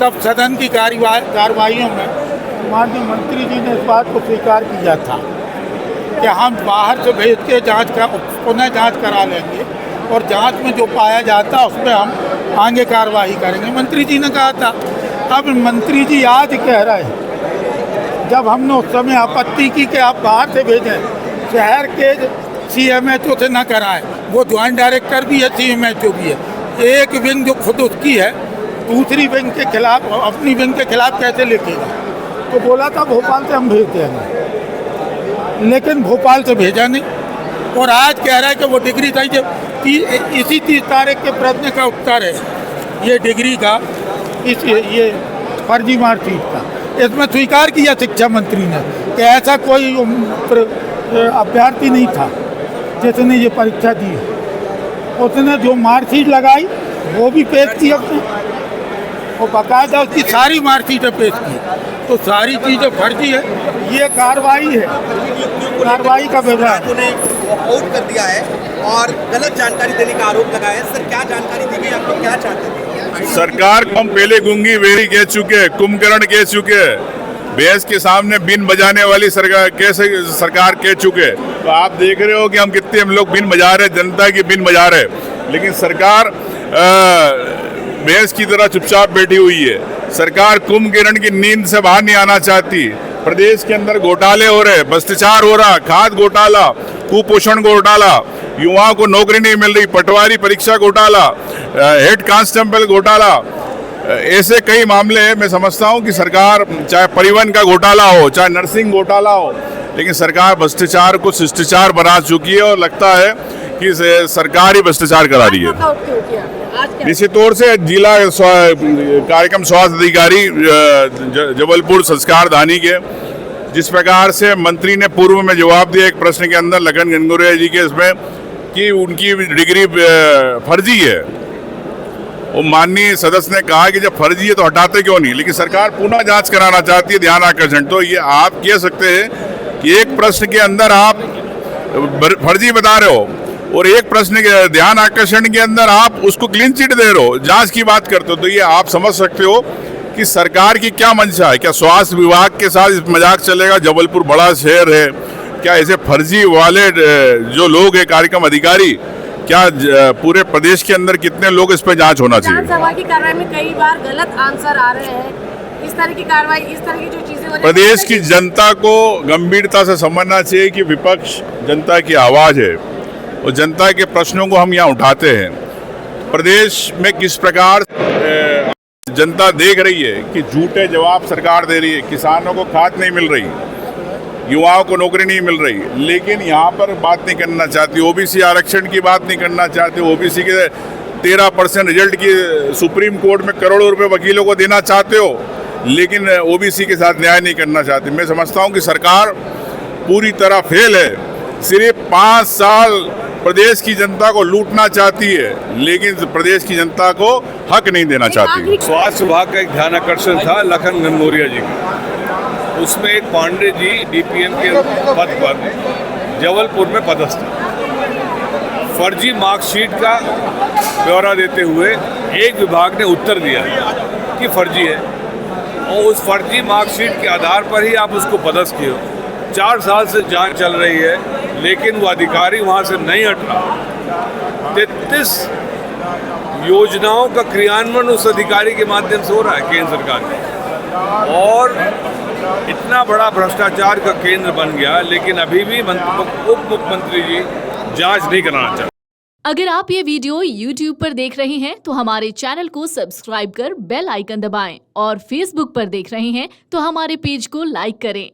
तब सदन की कार्रवाइयों में माननीय मंत्री जी ने इस बात को स्वीकार किया था कि हम बाहर से भेज के पुनः जांच करा लेंगे और जांच में जो पाया जाता उसमें हम आगे कार्रवाई करेंगे, मंत्री जी ने कहा था। अब मंत्री जी आज कह रहे हैं, जब हमने उस समय आपत्ति की कि आप बाहर से भेजें, शहर के CMHO से न कराएं, वो ज्वाइंट डायरेक्टर भी है, CMHO भी है, एक विंग जो खुद उसकी है दूसरी विंग के खिलाफ, अपनी विंग के खिलाफ कैसे लिखेगा? तो बोला था भोपाल से हम भेज देंगे, लेकिन भोपाल से भेजा नहीं। और आज कह रहा है कि वो डिग्री था, इसी 30 तारीख के प्रश्न का उत्तर है ये डिग्री का, ये फर्जी मार्कशीट का। इसमें स्वीकार किया शिक्षा मंत्री ने कि ऐसा कोई अभ्यर्थी नहीं था जिसने ये परीक्षा दी, उसने जो मार्कशीट लगाई वो भी पेश की अपने, और बाकायदा उसकी सारी मार्कशीटें पेश की। तो सारी चीज़ें फर्जी है, ये कार्रवाई है, कार्रवाई का विवरण आउट कर दिया है और गलत जानकारी देने का आरोप लगाया है। सर, क्या जानकारी दी गई, आप लोग क्या चाहते थे? सरकार को हम पहले गूंगी बेरी कह चुके, कुंभकर्ण कह चुके, भैंस के सामने बीन बजाने वाली सरकार कैसे सरकार कह चुके। तो आप देख रहे हो कि हम लोग बीन बजा रहे, जनता की बीन बजा रहे, लेकिन सरकार भैंस की तरह चुपचाप बैठी हुई है। सरकार कुंभकर्ण की नींद से बाहर नहीं आना चाहती। प्रदेश के अंदर घोटाले हो रहे, भ्रष्टाचार हो रहा, खाद घोटाला, कुपोषण घोटाला, युवाओं को नौकरी नहीं मिल रही, पटवारी परीक्षा घोटाला, हेड कांस्टेबल घोटाला, ऐसे कई मामले हैं। मैं समझता हूं कि सरकार, चाहे परिवहन का घोटाला हो, चाहे नर्सिंग घोटाला हो, लेकिन सरकार भ्रष्टाचार को शिष्टाचार बना चुकी है और लगता है कि सरकार ही भ्रष्टाचार करा रही है। निश्चित तौर से जिला कार्यक्रम स्वास्थ्य अधिकारी जबलपुर संस्कार धानी के, जिस प्रकार से मंत्री ने पूर्व में जवाब दिया एक प्रश्न के अंदर लखन घनघोरिया जी के, इसमें कि उनकी डिग्री फर्जी है, वो माननीय सदस्य ने कहा कि जब फर्जी है तो हटाते क्यों नहीं, लेकिन सरकार पुनः जांच कराना चाहती है, ध्यान आकर्षण। तो ये आप कह सकते हैं कि एक प्रश्न के अंदर आप फर्जी बता रहे हो और एक प्रश्न के ध्यान आकर्षण के अंदर आप उसको क्लीन चिट दे रहे हो, जांच की बात करते हो। तो ये आप समझ सकते हो कि सरकार की क्या मंशा है। क्या स्वास्थ्य विभाग के साथ मजाक चलेगा? जबलपुर बड़ा शहर है, क्या ऐसे फर्जी वाले जो लोग हैं कार्यक्रम अधिकारी, क्या पूरे प्रदेश के अंदर कितने लोग इस पर जांच होना चाहिए? विधानसभा की कार्रवाई में कई बार गलत आंसर आ रहे हैं, इस तरह की कार्रवाई, इस तरह की जो चीजें हो रही, प्रदेश की जनता को गंभीरता से समझना चाहिए कि विपक्ष जनता की आवाज है और जनता के प्रश्नों को हम यहाँ उठाते हैं। प्रदेश में किस प्रकार जनता देख रही है कि झूठे जवाब सरकार दे रही है, किसानों को खाद नहीं मिल रही, युवाओं को नौकरी नहीं मिल रही, लेकिन यहाँ पर बात नहीं करना चाहती, ओबीसी आरक्षण की बात नहीं करना चाहती, ओबीसी के 13% रिजल्ट की सुप्रीम कोर्ट में करोड़ों रुपए वकीलों को देना चाहते हो, लेकिन ओबीसी के साथ न्याय नहीं करना चाहती। मैं समझता हूँ कि सरकार पूरी तरह फेल है। सिर्फ 5 साल प्रदेश की जनता को लूटना चाहती है, लेकिन प्रदेश की जनता को हक नहीं देना चाहती। स्वास्थ्य विभाग का एक ध्यान आकर्षण था लखन घनघोरिया जी का, उसमें एक पांडे जी DPM के पद पर जबलपुर में पदस्थ, फर्जी मार्कशीट का ब्यौरा देते हुए एक विभाग ने उत्तर दिया कि फर्जी है, और उस फर्जी मार्कशीट के आधार पर ही आप उसको पदस्थ किए हो। 4 साल से जांच चल रही है, लेकिन वो अधिकारी वहाँ से नहीं हट रहा। 33 योजनाओं का क्रियान्वयन उस अधिकारी के माध्यम से हो रहा है केंद्र सरकार में, और इतना बड़ा भ्रष्टाचार का केंद्र बन गया, लेकिन अभी भी उप मुख्यमंत्री जी जांच नहीं कराना चाहते। अगर आप ये वीडियो YouTube पर देख रहे हैं तो हमारे चैनल को सब्सक्राइब कर बेल आइकन दबाएं, और Facebook पर देख रहे हैं तो हमारे पेज को लाइक करें।